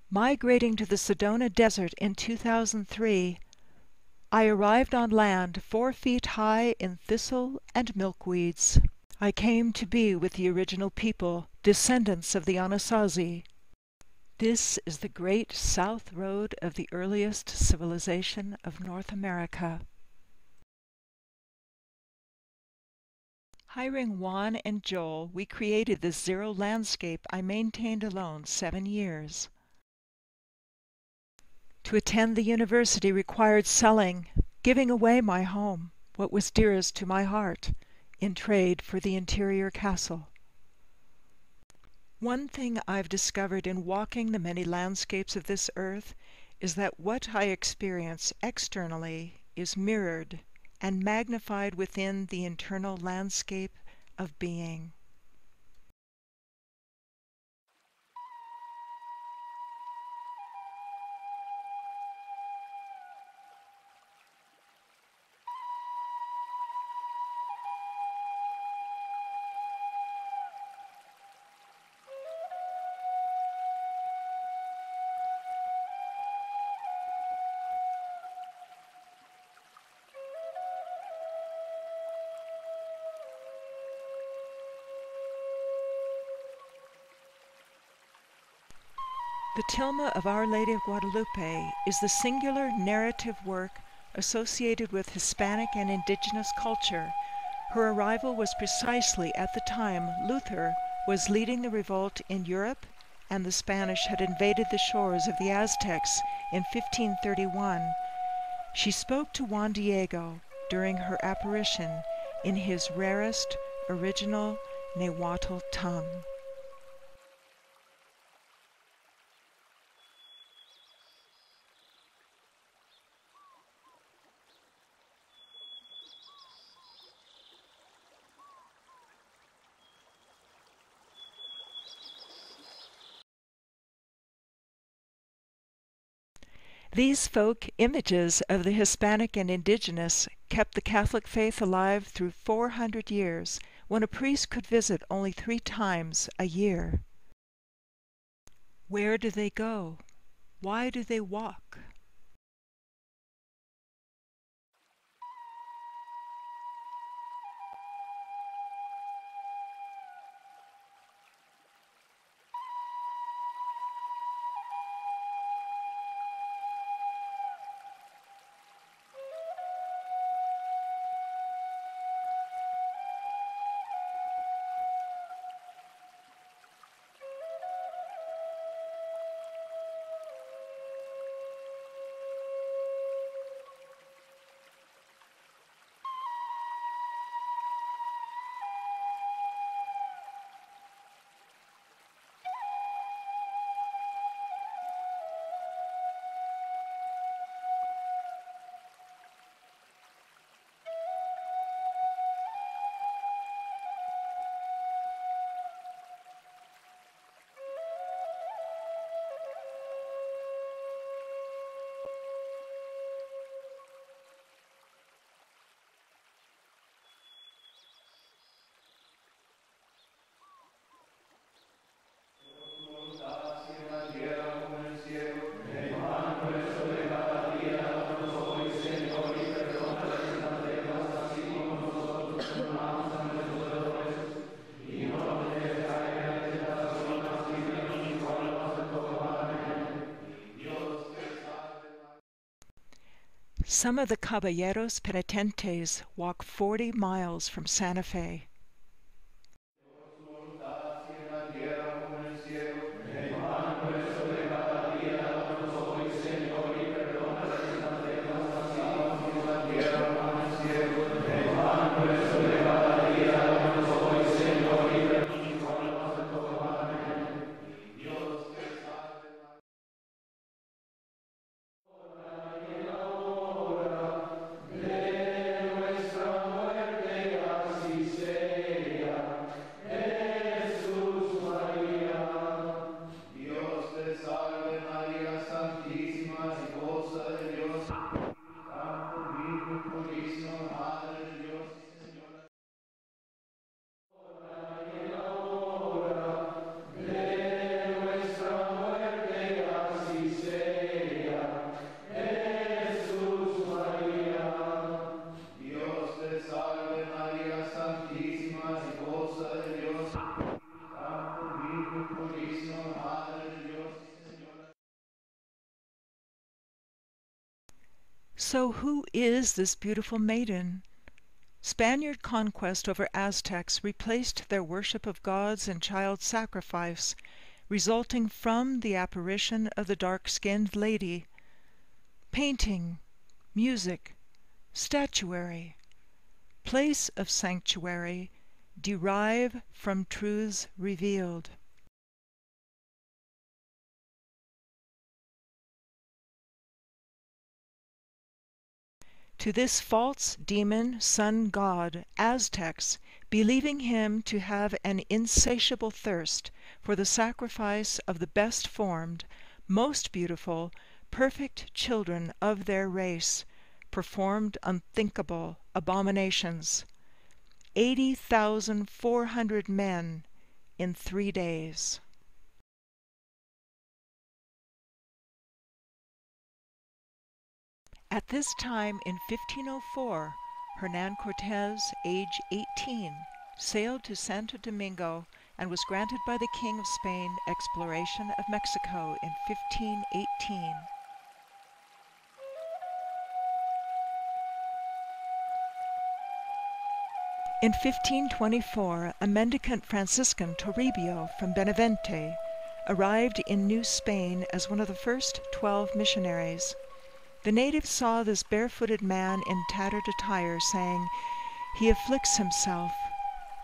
Migrating to the Sedona Desert in 2003, I arrived on land 4 feet high in thistle and milkweeds. I came to be with the original people, descendants of the Anasazi. This is the great South Road of the earliest civilization of North America. Hiring Juan and Joel, we created this zero landscape I maintained alone 7 years. To attend the university required selling, giving away my home, what was dearest to my heart, in trade for the interior castle. One thing I've discovered in walking the many landscapes of this earth is that what I experience externally is mirrored and magnified within the internal landscape of being. The Tilma of Our Lady of Guadalupe is the singular narrative work associated with Hispanic and indigenous culture. Her arrival was precisely at the time Luther was leading the revolt in Europe and the Spanish had invaded the shores of the Aztecs in 1531. She spoke to Juan Diego during her apparition in his rarest, original Nahuatl tongue. These folk images of the Hispanic and indigenous kept the Catholic faith alive through 400 years, when a priest could visit only 3 times a year. Where do they go? Why do they walk? Some of the caballeros penitentes walk 40 miles from Santa Fe. Say So who is this beautiful maiden? Spaniard conquest over Aztecs replaced their worship of gods and child sacrifice, resulting from the apparition of the dark-skinned lady. Painting, music, statuary, place of sanctuary derive from truths revealed. To this false demon sun god, Aztecs, believing him to have an insatiable thirst for the sacrifice of the best formed, most beautiful, perfect children of their race, performed unthinkable abominations. 80,400 men in 3 days. At this time in 1504, Hernan Cortes, age 18, sailed to Santo Domingo and was granted by the King of Spain exploration of Mexico in 1518. In 1524, a mendicant Franciscan Toribio from Benavente arrived in New Spain as one of the first 12 missionaries. The natives saw this barefooted man in tattered attire, saying, "He afflicts himself,"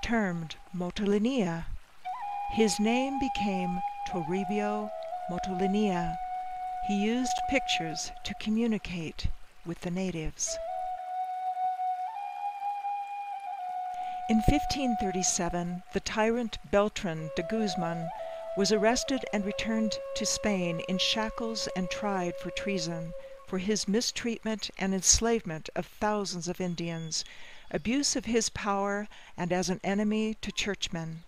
termed Motolinia. His name became Toribio Motolinia. He used pictures to communicate with the natives. In 1537, the tyrant Beltran de Guzman was arrested and returned to Spain in shackles and tried for treason, for his mistreatment and enslavement of thousands of Indians, abuse of his power, and as an enemy to churchmen.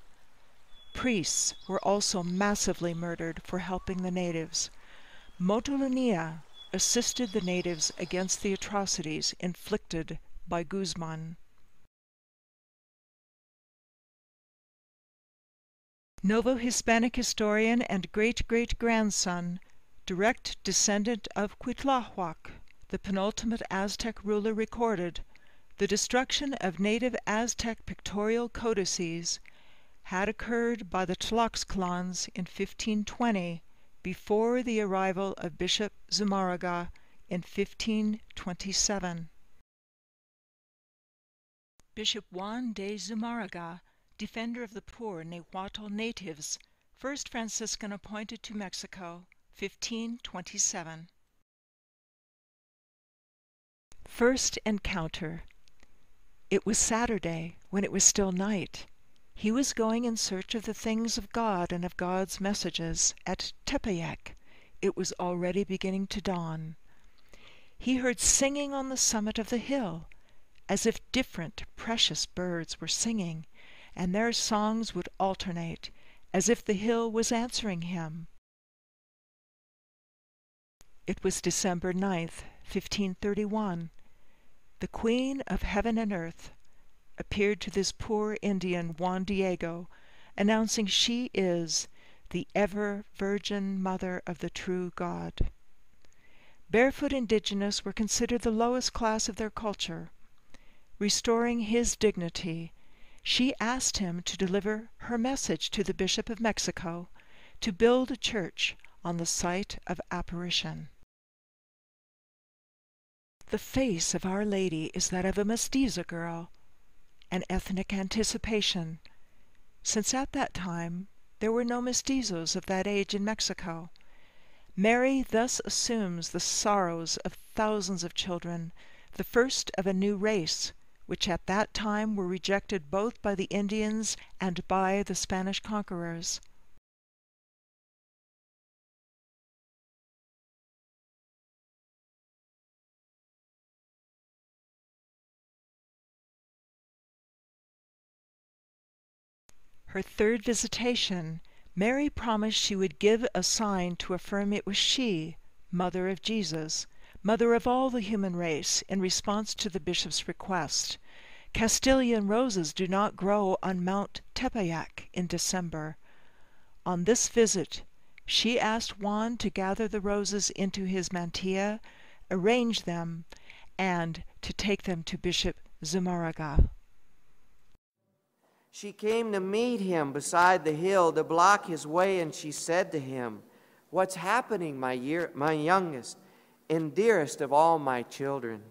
Priests were also massively murdered for helping the natives. Motolinia assisted the natives against the atrocities inflicted by Guzman. Novo-Hispanic historian and great-great-grandson, direct descendant of Cuitlahuac, the penultimate Aztec ruler, recorded, the destruction of native Aztec pictorial codices had occurred by the Tlaxcalans in 1520, before the arrival of Bishop Zumarraga in 1527. Bishop Juan de Zumarraga, defender of the poor Nahuatl natives, first Franciscan appointed to Mexico, 1527. First encounter. It was Saturday, when it was still night. He was going in search of the things of God and of God's messages at Tepeyac. It was already beginning to dawn. He heard singing on the summit of the hill, as if different precious birds were singing, and their songs would alternate, as if the hill was answering him. It was December 9th, 1531. The Queen of Heaven and Earth appeared to this poor Indian Juan Diego, announcing she is the ever-Virgin Mother of the true God. Barefoot indigenous were considered the lowest class of their culture. Restoring his dignity, she asked him to deliver her message to the Bishop of Mexico to build a church on the site of apparition. The face of Our Lady is that of a mestiza girl, an ethnic anticipation, since at that time there were no mestizos of that age in Mexico. Mary thus assumes the sorrows of thousands of children, the first of a new race, which at that time were rejected both by the Indians and by the Spanish conquerors. Her third visitation, Mary promised she would give a sign to affirm it was she, Mother of Jesus, Mother of all the human race, in response to the bishop's request. Castilian roses do not grow on Mount Tepeyac in December. On this visit, she asked Juan to gather the roses into his mantilla, arrange them, and to take them to Bishop Zumaraga. She came to meet him beside the hill to block his way, and she said to him, "What's happening, my youngest and dearest of all my children?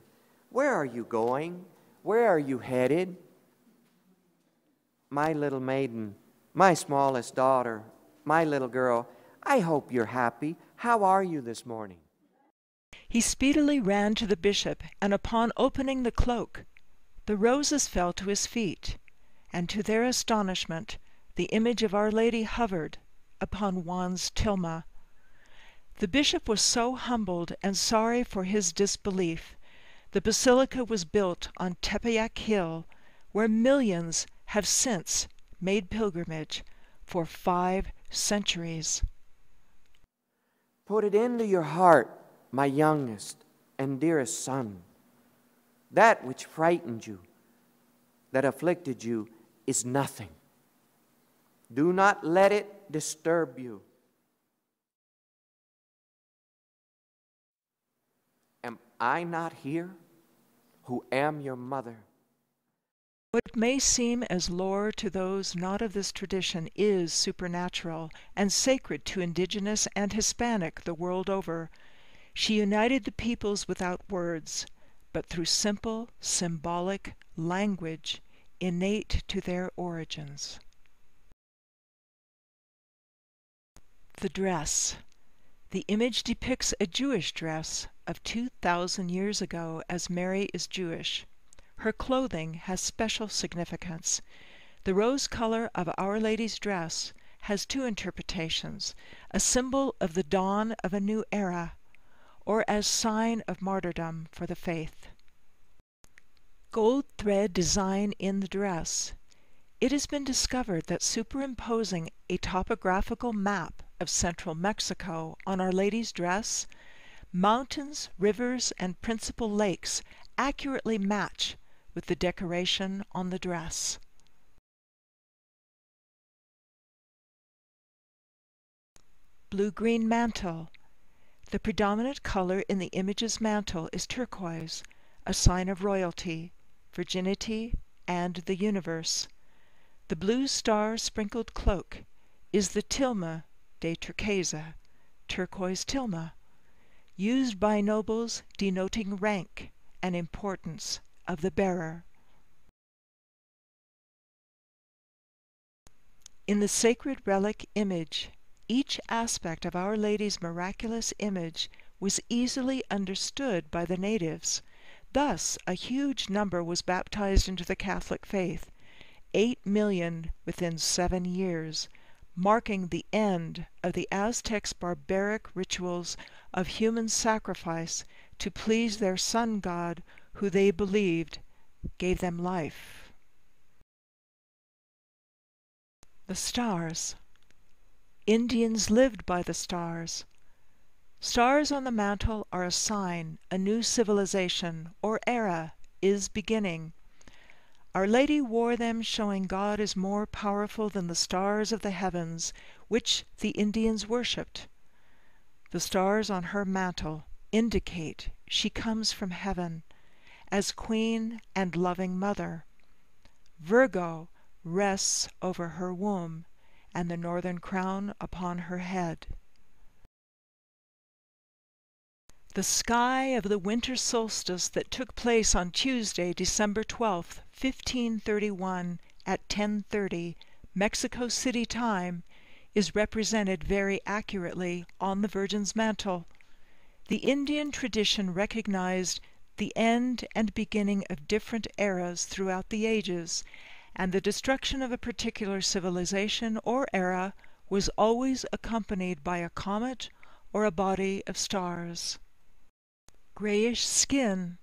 Where are you going? Where are you headed?" "My little maiden, my smallest daughter, my little girl, I hope you're happy. How are you this morning?" He speedily ran to the bishop, and upon opening the cloak, the roses fell to his feet, and to their astonishment the image of Our Lady hovered upon Juan's Tilma. The bishop was so humbled and sorry for his disbelief. The basilica was built on Tepeyac Hill, where millions have since made pilgrimage for 5 centuries. "Put it into your heart, my youngest and dearest son. That which frightened you, that afflicted you, is nothing. Do not let it disturb you. Am I not here, who am your mother?" What may seem as lore to those not of this tradition is supernatural and sacred to indigenous and Hispanic the world over. She united the peoples without words, but through simple, symbolic language innate to their origins. The dress. The image depicts a Jewish dress of 2,000 years ago, as Mary is Jewish. Her clothing has special significance. The rose color of Our Lady's dress has 2 interpretations: a symbol of the dawn of a new era, or as sign of martyrdom for the faith. Gold thread design in the dress. It has been discovered that superimposing a topographical map of central Mexico on Our Lady's dress, mountains, rivers, and principal lakes accurately match with the decoration on the dress. Blue-green mantle. The predominant color in the image's mantle is turquoise, a sign of royalty, virginity, and the universe. The blue star-sprinkled cloak is the Tilma de Turquesa, turquoise tilma, used by nobles denoting rank and importance of the bearer. In the sacred relic image, each aspect of Our Lady's miraculous image was easily understood by the natives. Thus, a huge number was baptized into the Catholic faith, 8 million within 7 years, marking the end of the Aztecs' barbaric rituals of human sacrifice to please their sun god, who they believed gave them life. The stars. Indians lived by the stars. Stars on the mantle are a sign a new civilization or era is beginning. Our Lady wore them, showing God is more powerful than the stars of the heavens, which the Indians worshipped. The stars on her mantle indicate she comes from heaven as Queen and loving Mother. Virgo rests over her womb, and the northern crown upon her head. The sky of the winter solstice that took place on Tuesday, December 12, 1531, at 10:30 Mexico City time, is represented very accurately on the Virgin's mantle. The Indian tradition recognized the end and beginning of different eras throughout the ages, and the destruction of a particular civilization or era was always accompanied by a comet or a body of stars. Grayish skin.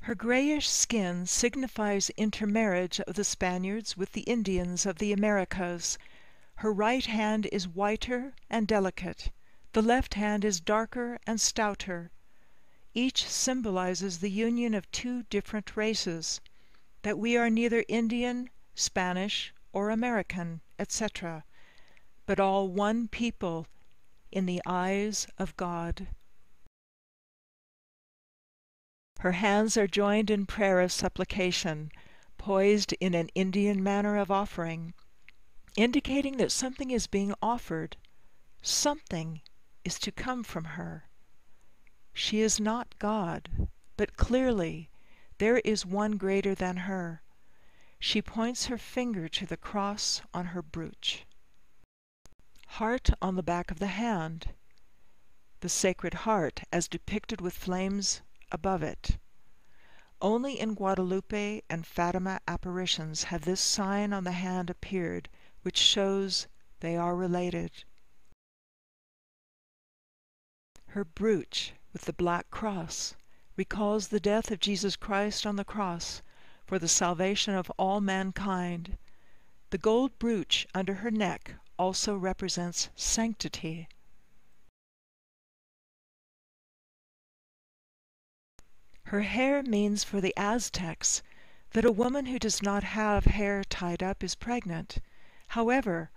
Her grayish skin signifies intermarriage of the Spaniards with the Indians of the Americas. Her right hand is whiter and delicate. The left hand is darker and stouter. Each symbolizes the union of 2 different races, that we are neither Indian, Spanish, or American, etc., but all one people in the eyes of God. Her hands are joined in prayer of supplication, poised in an Indian manner of offering, indicating that something is being offered. Something is to come from her. She is not God, but clearly there is one greater than her. She points her finger to the cross on her brooch. Heart on the back of the hand. The Sacred Heart as depicted with flames above it. Only in Guadalupe and Fatima apparitions have this sign on the hand appeared, which shows they are related. Her brooch with the black cross recalls the death of Jesus Christ on the cross for the salvation of all mankind. The gold brooch under her neck also represents sanctity. Her hair means for the Aztecs that a woman who does not have hair tied up is pregnant. However,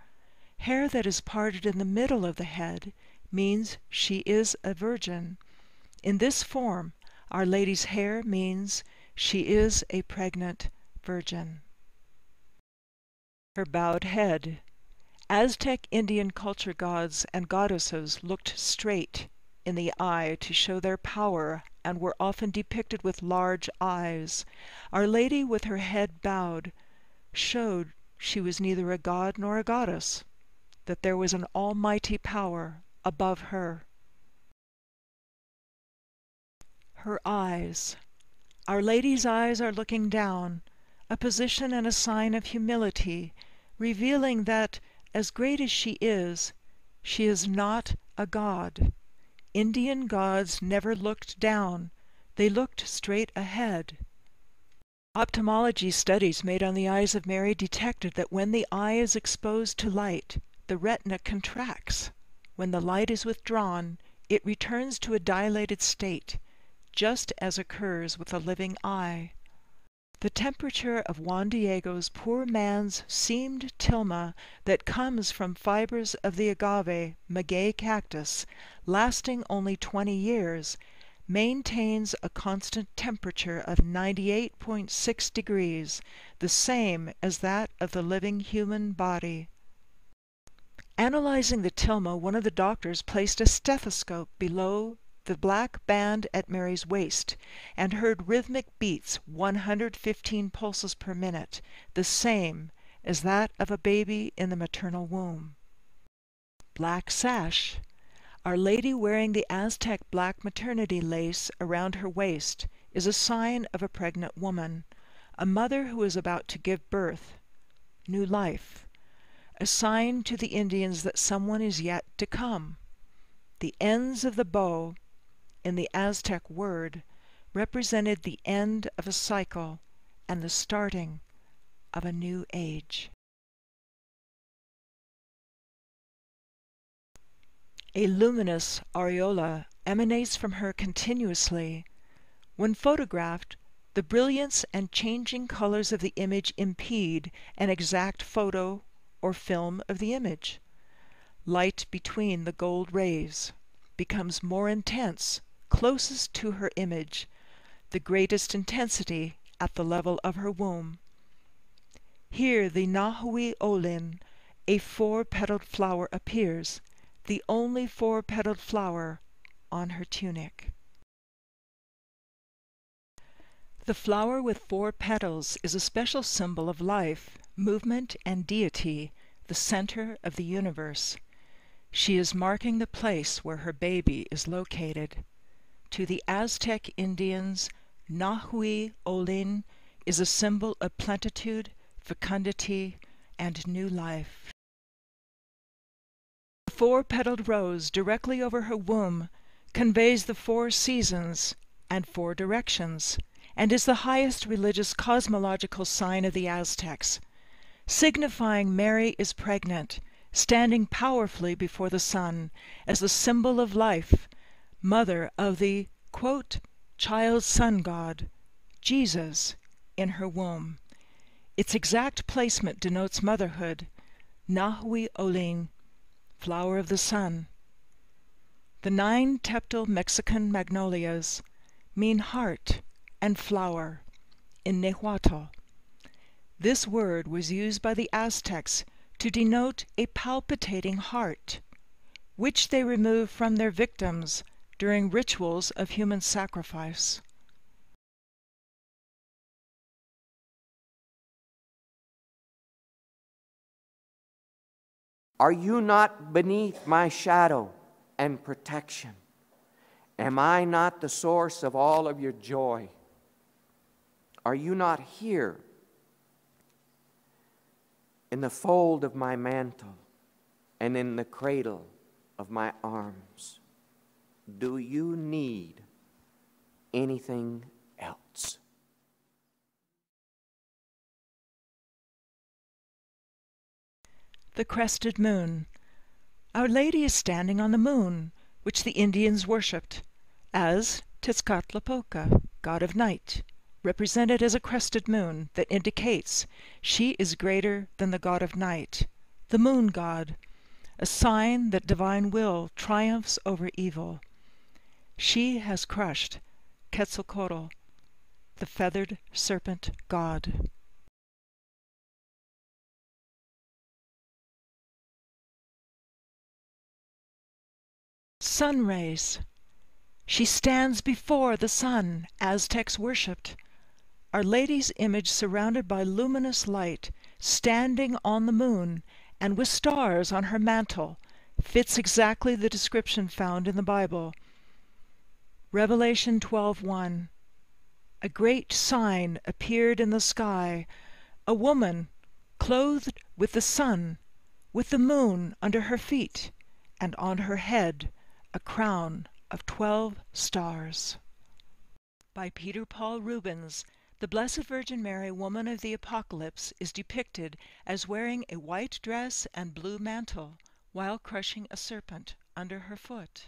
hair that is parted in the middle of the head means she is a virgin. In this form, Our Lady's hair means she is a pregnant virgin. Her bowed head. Aztec Indian culture gods and goddesses looked straight in the eye to show their power and were often depicted with large eyes. Our Lady with her head bowed showed she was neither a god nor a goddess, that there was an almighty power above her. Her eyes. Our Lady's eyes are looking down, a position and a sign of humility, revealing that, as great as she is not a god. Indian gods never looked down, they looked straight ahead. Ophthalmology studies made on the eyes of Mary detected that when the eye is exposed to light, the retina contracts. When the light is withdrawn, it returns to a dilated state, just as occurs with a living eye. The temperature of Juan Diego's poor man's seamed tilma that comes from fibers of the agave maguey cactus, lasting only 20 years, maintains a constant temperature of 98.6 degrees, the same as that of the living human body. Analyzing the tilma, one of the doctors placed a stethoscope below the black band at Mary's waist and heard rhythmic beats 115 pulses per minute, the same as that of a baby in the maternal womb. Black sash. Our Lady wearing the Aztec black maternity lace around her waist is a sign of a pregnant woman, a mother who is about to give birth, new life, a sign to the Indians that someone is yet to come. The ends of the bow in the Aztec word represented the end of a cycle and the starting of a new age. A luminous aureola emanates from her continuously. When photographed, the brilliance and changing colors of the image impede an exact photo or film of the image. Light between the gold rays becomes more intense closest to her image, the greatest intensity at the level of her womb. Here the Nahui Olin, a 4-petaled flower, appears, the only 4-petaled flower on her tunic. The flower with 4 petals is a special symbol of life, movement, and deity, the center of the universe. She is marking the place where her baby is located. To the Aztec Indians, Nahui Olin is a symbol of plenitude, fecundity, and new life. The 4-petaled rose directly over her womb conveys the 4 seasons and 4 directions, and is the highest religious cosmological sign of the Aztecs, signifying Mary is pregnant, standing powerfully before the sun as the symbol of life, mother of the, quote, child sun god, Jesus, in her womb. Its exact placement denotes motherhood, Nahui Olin, flower of the sun. The 9 teptal Mexican magnolias mean heart and flower in Nahuatl. This word was used by the Aztecs to denote a palpitating heart, which they removed from their victims during rituals of human sacrifice. Are you not beneath my shadow and protection? Am I not the source of all of your joy? Are you not here in the fold of my mantle and in the cradle of my arms? Do you need anything else? The crested moon. Our Lady is standing on the moon, which the Indians worshipped, as Tezcatlipoca, god of night, represented as a crested moon that indicates she is greater than the god of night, the moon god, a sign that divine will triumphs over evil. She has crushed Quetzalcoatl, the feathered serpent god. Sun rays. She stands before the sun Aztecs worshipped. Our Lady's image surrounded by luminous light, standing on the moon and with stars on her mantle, fits exactly the description found in the Bible. Revelation 12:1. A great sign appeared in the sky, a woman clothed with the sun, with the moon under her feet, and on her head a crown of 12 stars. By Peter Paul Rubens, the Blessed Virgin Mary, woman of the Apocalypse, is depicted as wearing a white dress and blue mantle while crushing a serpent under her foot.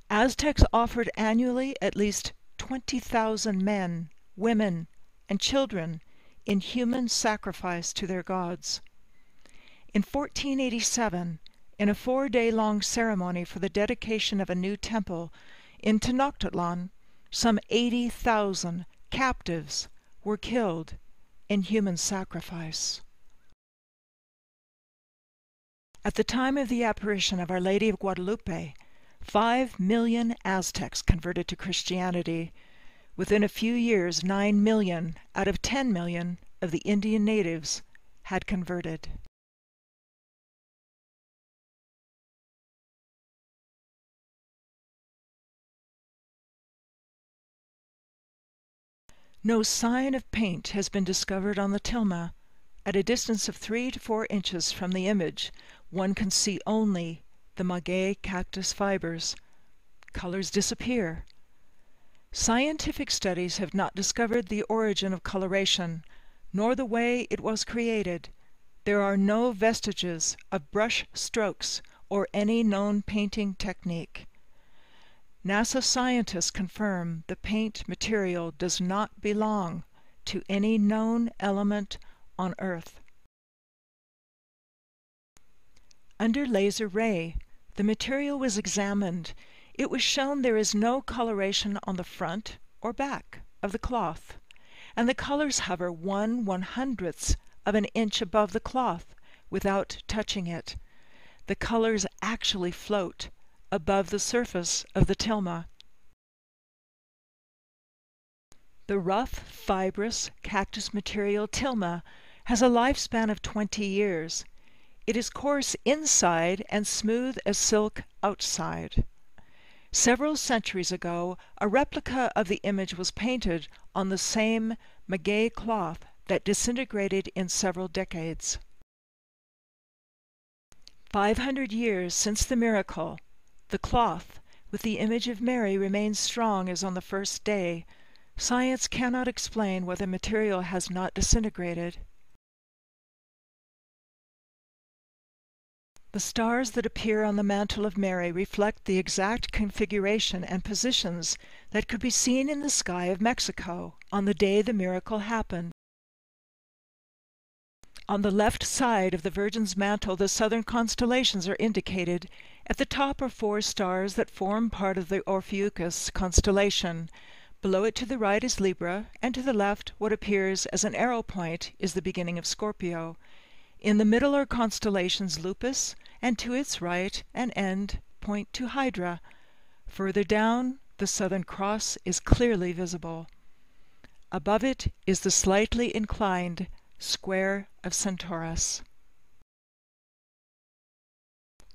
Aztecs offered annually at least 20,000 men, women, and children in human sacrifice to their gods. In 1487, in a 4-day-long ceremony for the dedication of a new temple in Tenochtitlan, some 80,000 captives were killed in human sacrifice. At the time of the apparition of Our Lady of Guadalupe, 5 million Aztecs converted to Christianity. Within a few years, 9 million out of 10 million of the Indian natives had converted. No sign of paint has been discovered on the tilma. At a distance of 3 to 4 inches from the image, one can see only the maguey cactus fibers. Colors disappear. Scientific studies have not discovered the origin of coloration, nor the way it was created. There are no vestiges of brush strokes or any known painting technique. NASA scientists confirm the paint material does not belong to any known element on Earth. Under laser ray, the material was examined. It was shown there is no coloration on the front or back of the cloth, and the colors hover 1/100th of an inch above the cloth without touching it. The colors actually float above the surface of the tilma. The rough, fibrous cactus material tilma has a lifespan of 20 years. It is coarse inside and smooth as silk outside. Several centuries ago, a replica of the image was painted on the same maguey cloth that disintegrated in several decades. 500 years since the miracle, the cloth with the image of Mary remains strong as on the first day. Science cannot explain why the material has not disintegrated. The stars that appear on the mantle of Mary reflect the exact configuration and positions that could be seen in the sky of Mexico on the day the miracle happened. On the left side of the Virgin's mantle, the southern constellations are indicated. At the top are 4 stars that form part of the Ophiuchus constellation. Below it to the right is Libra, and to the left, what appears as an arrow point is the beginning of Scorpio. In the middle are constellations Lupus, and to its right and end point to Hydra. Further down, the Southern Cross is clearly visible. Above it is the slightly inclined square of Centaurus.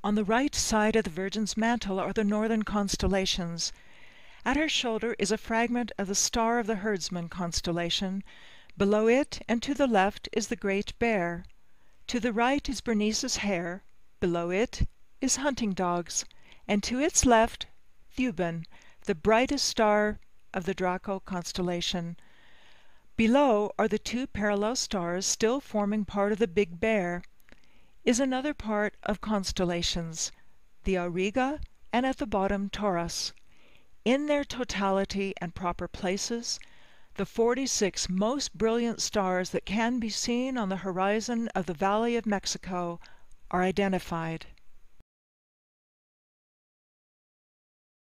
On the right side of the Virgin's mantle are the northern constellations. At her shoulder is a fragment of the Star of the Herdsman constellation. Below it and to the left is the Great Bear. To the right is Bernice's Hare. Below it is Hunting Dogs. And to its left, Thuban, the brightest star of the Draco constellation. Below are the 2 parallel stars still forming part of the Big Bear. Is another part of constellations, the Auriga, and at the bottom Taurus. In their totality and proper places, the 46 most brilliant stars that can be seen on the horizon of the Valley of Mexico are identified.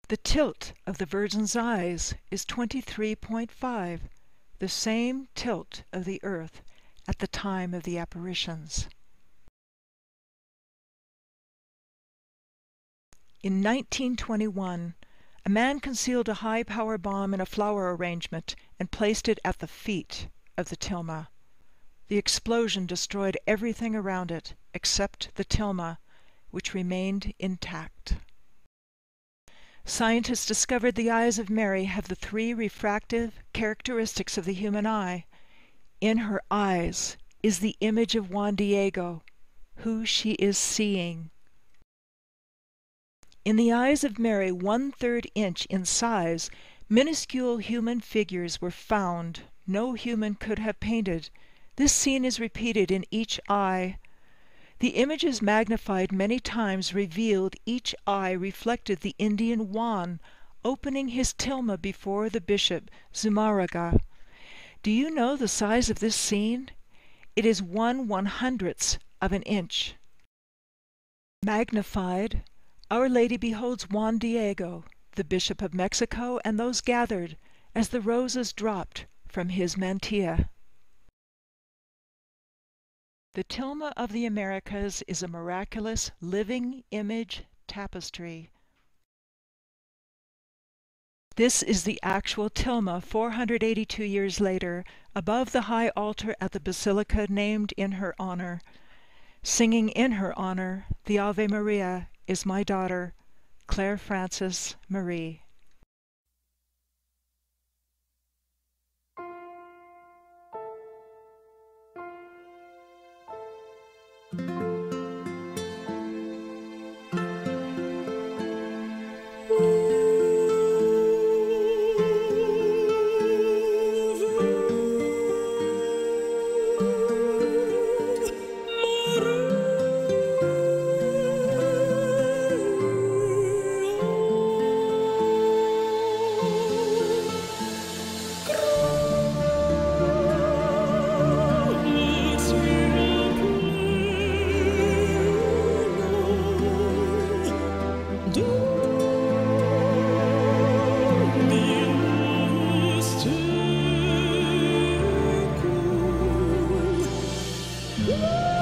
The tilt of the Virgin's eyes is 23.5, the same tilt of the Earth at the time of the apparitions. In 1921, a man concealed a high-power bomb in a flower arrangement and placed it at the feet of the Tilma. The explosion destroyed everything around it except the Tilma, which remained intact. Scientists discovered the eyes of Mary have the 3 refractive characteristics of the human eye. In her eyes is the image of Juan Diego, who she is seeing. In the eyes of Mary, 1/3 inch in size, minuscule human figures were found no human could have painted. This scene is repeated in each eye. The images magnified many times revealed each eye reflected the Indian Juan opening his tilma before the bishop Zumarraga. Do you know the size of this scene? It is 1/100th of an inch. Magnified, Our Lady beholds Juan Diego, the Bishop of Mexico, and those gathered as the roses dropped from his mantilla. The Tilma of the Americas is a miraculous living image tapestry. This is the actual Tilma 482 years later, above the high altar at the basilica named in her honor. Singing in her honor the Ave Maria is my daughter, Claire Frances Marie. Woo!